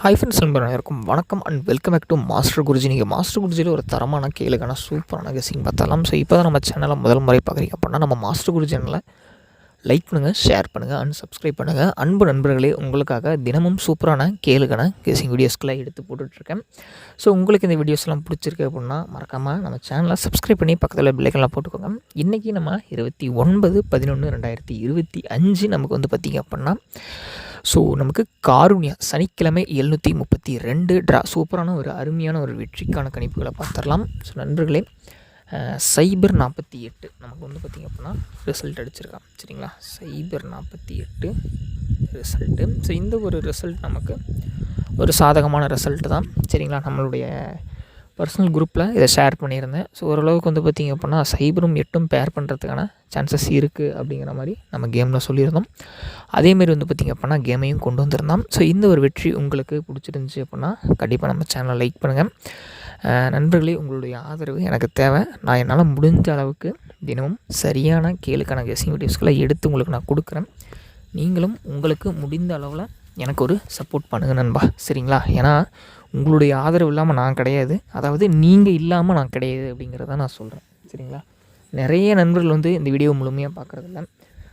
Hi friends, நண்பர்களுக்கும் வணக்கம் and welcome back to master Guruji. நீங்கள் மாஸ்டர் குருஜியில் ஒரு தரமான கேளுக்கான சூப்பரான கெஸ்ஸிங் பார்த்தலாம். ஸோ இப்போ தான் நம்ம சேனலை முதல் முறை பார்க்குறீங்க அப்படின்னா நம்ம மாஸ்டர் குருஜி சேனலை லைக் பண்ணுங்கள், ஷேர் பண்ணுங்கள் அண்ட் சப்ஸ்கிரைப் பண்ணுங்கள். அன்பு நண்பர்களே, உங்களுக்காக தினமும் சூப்பரான கேளுக்கான கெஸ்ஸிங் வீடியோஸ்க்கெல்லாம் எடுத்து போட்டுட்ருக்கேன். ஸோ உங்களுக்கு இந்த வீடியோஸ்லாம் பிடிச்சிருக்கு அப்படின்னா மறக்காமல் நம்ம சேனலை சப்ஸ்கிரைப் பண்ணி பக்கத்தில் பெல்லைக்கெல்லாம் போட்டுக்கோங்க. இன்றைக்கி நம்ம 29/11/2025 நமக்கு வந்து பார்த்திங்க அப்படின்னா ஸோ நமக்கு காருண்யா சனிக்கிழமை 732 ட்ரா சூப்பரான ஒரு அருமையான ஒரு வெற்றிக்கான கணிப்புகளை பார்த்துடலாம். ஸோ நண்பர்களே, சைபர் 48 நமக்கு வந்து பார்த்திங்க அப்படின்னா ரிசல்ட் அடிச்சிருக்கான். சரிங்களா, சைபர் 48 ரிசல்ட்டு. ஸோ இந்த ஒரு ரிசல்ட் நமக்கு ஒரு சாதகமான ரிசல்ட்டு தான். சரிங்களா, நம்மளுடைய பர்சனல் குரூப்பில் இதை ஷேர் பண்ணியிருந்தேன். ஸோ ஓரளவுக்கு வந்து பார்த்திங்க அப்படின்னா சைபரும் 8ம் பேர் பண்ணுறதுக்கான சான்சஸ் இருக்குது அப்படிங்கிற மாதிரி நம்ம கேமில் சொல்லியிருந்தோம். அதேமாரி வந்து பார்த்திங்க அப்படின்னா கேமையும் கொண்டு வந்திருந்தோம். ஸோ இந்த ஒரு வெற்றி உங்களுக்கு பிடிச்சிருந்துச்சி அப்படின்னா கண்டிப்பாக நம்ம சேனலை லைக் பண்ணுங்கள். நண்பர்களே, உங்களுடைய ஆதரவு எனக்கு தேவை. நான் என்னால் முடிஞ்ச அளவுக்கு தினமும் சரியான கேளுக்கான கெஸ்ஸிங் வீடியோஸ்களை எடுத்து உங்களுக்கு நான் கொடுக்குறேன். நீங்களும் உங்களுக்கு முடிந்த அளவில் எனக்கு ஒரு சப்போர்ட் பண்ணுங்கள் நண்பா. சரிங்களா, ஏன்னா உங்களுடைய ஆதரவு இல்லாமல் நான் கிடையாது, அதாவது நீங்கள் இல்லாமல் நான் கிடையாது அப்படிங்கிறத நான் சொல்கிறேன். சரிங்களா, நிறைய நண்பர்கள் வந்து இந்த வீடியோ முழுமையாக பார்க்குறதில்ல.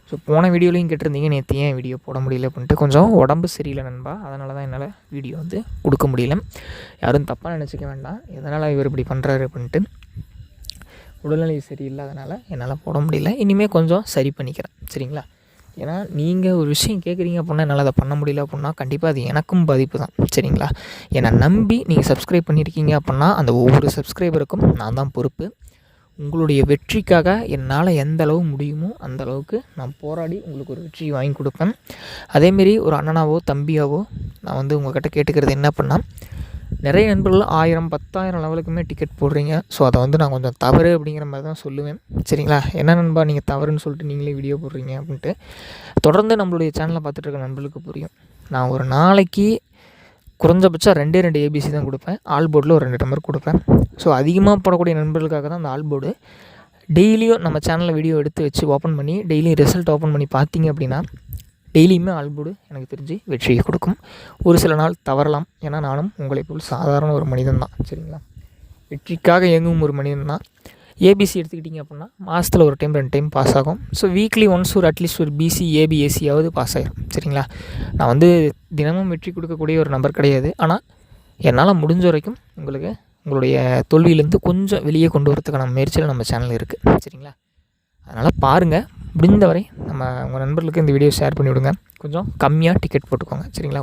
ஸோ போன வீடியோலையும் கேட்டிருந்தீங்க, நேற்று ஏன் வீடியோ போட முடியல அப்படின்ட்டு. கொஞ்சம் உடம்பு சரியில்லை நண்பா, அதனால தான் என்னால் வீடியோ வந்து கொடுக்க முடியல. யாரும் தப்பாக நினச்சிக்க வேண்டாம், எதனால் இவர் இப்படி பண்ணுறாரு அப்படின்ட்டு. உடல்நிலை சரியில்லாதனால என்னால் போட முடியல. இனிமேல் கொஞ்சம் சரி பண்ணிக்கிறேன். சரிங்களா, ஏன்னா நீங்கள் ஒரு விஷயம் கேட்குறீங்க அப்படின்னா என்னால் அதை பண்ண முடியல அப்படின்னா கண்டிப்பாக அது எனக்கும் பாதிப்பு தான். சரிங்களா, என்னை நம்பி நீங்கள் சப்ஸ்கிரைப் பண்ணியிருக்கீங்க அப்படின்னா அந்த ஒவ்வொரு சப்ஸ்கிரைபருக்கும் நான் தான் பொறுப்பு. உங்களுடைய வெற்றிக்காக என்னால் எந்த அளவு முடியுமோ அந்த அளவுக்கு நான் போராடி உங்களுக்கு ஒரு வெற்றி வாங்கி கொடுப்பேன். அதேமாரி ஒரு அண்ணனாவோ தம்பியாவோ நான் வந்து உங்கள்கிட்ட கேட்டுக்கிறது என்ன பண்ணால், நிறைய நண்பர்கள் 1000 10,000 லெவலுக்குமே டிக்கெட் போடுறீங்க. ஸோ அதை வந்து நான் கொஞ்சம் தவறு அப்படிங்கிற மாதிரி தான் சொல்லுவேன். சரிங்களா, என்ன நண்பா நீங்கள் தவறுன்னு சொல்லிட்டு நீங்களே வீடியோ போடுறீங்க அப்படின்ட்டு. தொடர்ந்து நம்மளுடைய சேனலை பார்த்துட்டு இருக்க நண்பர்களுக்கு புரியும். நான் ஒரு நாளைக்கு குறைஞ்சபட்சம் 2 ஏபிசி தான் கொடுப்பேன். ஆல் போர்டில் ஒரு 2 நம்பர் கொடுப்பேன். ஸோ அதிகமாக போடக்கூடிய நண்பர்களுக்காக தான் அந்த ஆல் போர்டு. டெய்லியும் நம்ம சேனலில் வீடியோ எடுத்து வச்சு ஓப்பன் பண்ணி டெய்லியும் ரிசல்ட் ஓப்பன் பண்ணி பார்த்தீங்க அப்படின்னா டெய்லியுமே ஆல்போர்டு எனக்கு தெரிஞ்சு வெற்றியை கொடுக்கும். ஒரு சில நாள் தவறலாம், ஏன்னா நானும் உங்களை போல் சாதாரண ஒரு மனிதன் தான். சரிங்களா, வெற்றிக்காக இயங்கும் ஒரு மனிதன் தான். ஏபிசி எடுத்துக்கிட்டிங்க அப்படின்னா மாதத்தில் ஒரு டைம் 2 டைம் பாஸ் ஆகும். ஸோ வீக்லி ஒன்ஸ் ஒரு அட்லீஸ்ட் ஒரு பிசி ஏபி ஏசியாவது பாஸ் ஆகிடும். சரிங்களா, நான் வந்து தினமும் வெற்றி கொடுக்கக்கூடிய ஒரு நம்பர் கிடையாது. ஆனால் என்னால் முடிஞ்ச வரைக்கும் உங்களுக்கு உங்களுடைய தோல்வியிலேருந்து கொஞ்சம் வெளியே கொண்டு வரதுக்கான முயற்சியில் நம்ம சேனல் இருக்குது. சரிங்களா, அதனால் பாருங்கள், முடிந்தவரை நம்ம உங்கள் நண்பர்களுக்கு இந்த வீடியோ ஷேர் பண்ணி விடுங்க. கொஞ்சம் கம்மியாக டிக்கெட் போட்டுக்கோங்க. சரிங்களா,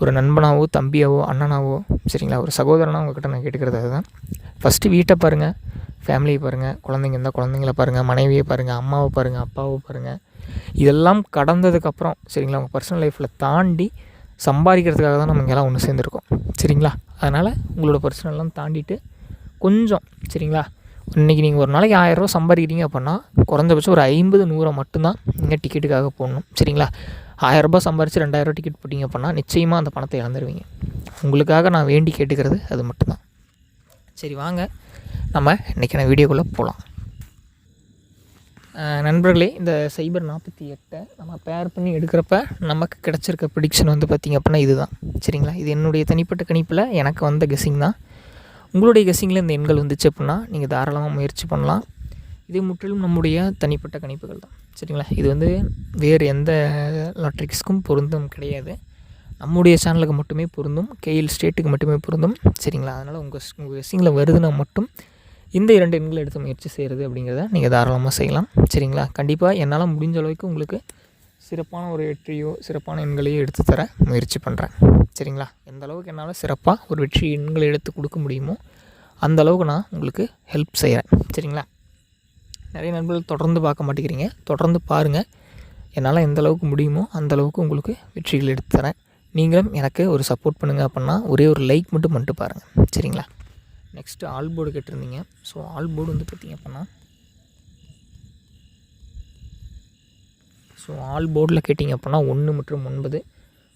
ஒரு நண்பனாவோ தம்பியாவோ அண்ணனாவோ சரிங்களா, ஒரு சகோதரனாக உங்கள்கிட்ட நான் கேட்டுக்கிறது அதுதான். ஃபஸ்ட்டு வீட்டை பாருங்கள், ஃபேமிலியை பாருங்கள், குழந்தைங்க இருந்தால் குழந்தைங்கள பாருங்கள், மனைவியை பாருங்கள், அம்மாவை பாருங்கள், அப்பாவை பாருங்கள். இதெல்லாம் கடந்ததுக்கப்புறம் சரிங்களா, உங்கள் பர்சனல் லைஃப்பில் தாண்டி சம்பாதிக்கிறதுக்காக தான் நம்ம இங்கெல்லாம் ஒன்று சேர்ந்துருக்கோம். சரிங்களா, அதனால் உங்களோட பர்சனல்லாம் தாண்டிட்டு கொஞ்சம் சரிங்களா, இன்றைக்கி நீங்கள் ஒரு நாளைக்கு 1000 ரூபா சம்பாதிக்கிறீங்க அப்படின்னா குறைஞ்சபட்சம் ஒரு 50 100 மட்டும்தான் நீங்கள் டிக்கெட்டுக்காக போடணும். சரிங்களா, 1000 ரூபா சம்பாரித்து 2000 ரூபா டிக்கெட் போட்டிங்க அப்படின்னா நிச்சயமாக அந்த பணத்தை இழந்துருவீங்க. உங்களுக்காக நான் வேண்டி கேட்டுக்கிறது அது மட்டும்தான். சரி, வாங்க நம்ம இன்றைக்கான வீடியோக்குள்ளே போகலாம். நண்பர்களே, இந்த சைபர் 48 நம்ம பேர் பண்ணி எடுக்கிறப்ப நமக்கு கிடச்சிருக்க ப்ரிடிக்ஷன் வந்து பார்த்திங்க அப்படின்னா இதுதான். சரிங்களா, இது என்னுடைய தனிப்பட்ட கணிப்பில் எனக்கு வந்த கெஸ்ஸிங் தான். உங்களுடைய கெஸ்ஸிங்கில் இந்த எண்கள் வந்துச்சு அப்படின்னா நீங்கள் தாராளமாக முயற்சி பண்ணலாம். இது முற்றிலும் நம்முடைய தனிப்பட்ட கணிப்புகள் தான். சரிங்களா, இது வந்து வேறு எந்த லாட்ரிக்ஸ்க்கும் பொருந்தும் கிடையாது. நம்முடைய சேனலுக்கு மட்டுமே பொருந்தும், கேஎல் ஸ்டேட்டுக்கு மட்டுமே பொருந்தும். சரிங்களா, அதனால் உங்கள் கெஸ்ஸிங்கில் வருதுன்னா மட்டும் இந்த 2 எண்களை எடுத்து முயற்சி செய்கிறது அப்படிங்கிறத நீங்கள் தாராளமாக செய்யலாம். சரிங்களா, கண்டிப்பாக என்னால் முடிஞ்ச அளவுக்கு உங்களுக்கு சிறப்பான ஒரு வெற்றியோ சிறப்பான எண்களையோ எடுத்து தர முயற்சி பண்ணுறேன். சரிங்களா, எந்த அளவுக்கு என்னால் சிறப்பாக ஒரு வெற்றி எண்களை எடுத்து கொடுக்க முடியுமோ அந்த அளவுக்கு நான் உங்களுக்கு ஹெல்ப் செய்கிறேன். சரிங்களா, நிறைய நண்பர்கள் தொடர்ந்து பார்க்க மாட்டேங்கிறீங்க, தொடர்ந்து பாருங்கள். என்னால் எந்த அளவுக்கு முடியுமோ அந்த அளவுக்கு உங்களுக்கு வெற்றிகள் எடுத்து தரேன். நீங்களும் எனக்கு ஒரு சப்போர்ட் பண்ணுங்கள் அப்படின்னா ஒரே ஒரு லைக் மட்டும் பண்ணிட்டு பாருங்கள். சரிங்களா, நெக்ஸ்ட்டு ஆல் போர்டு கேட்டிருந்தீங்க. ஸோ ஆல் போர்டு வந்து பார்த்திங்க அப்படின்னா ஸோ ஆல் போர்டில் கேட்டிங்க அப்படின்னா 1 மற்றும் 9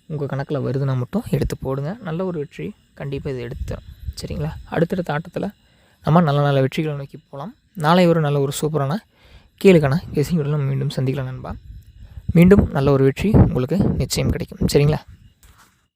உங்கள் கணக்கில் வருதுன்னா மட்டும் எடுத்து போடுங்க. நல்ல ஒரு வெற்றி கண்டிப்பாக இது எடுத்து தரும். சரிங்களா, அடுத்தடுத்த ஆட்டத்தில் நம்ம நல்ல நல்ல வெற்றிகளை நோக்கி போகலாம். நாளை ஒரு நல்ல ஒரு சூப்பரான கேளுக்கான கெஸ்ஸிங் வீடியோவில் மீண்டும் சந்திக்கலாம் நண்பா. மீண்டும் நல்ல ஒரு வெற்றி உங்களுக்கு நிச்சயம் கிடைக்கும். சரிங்களா.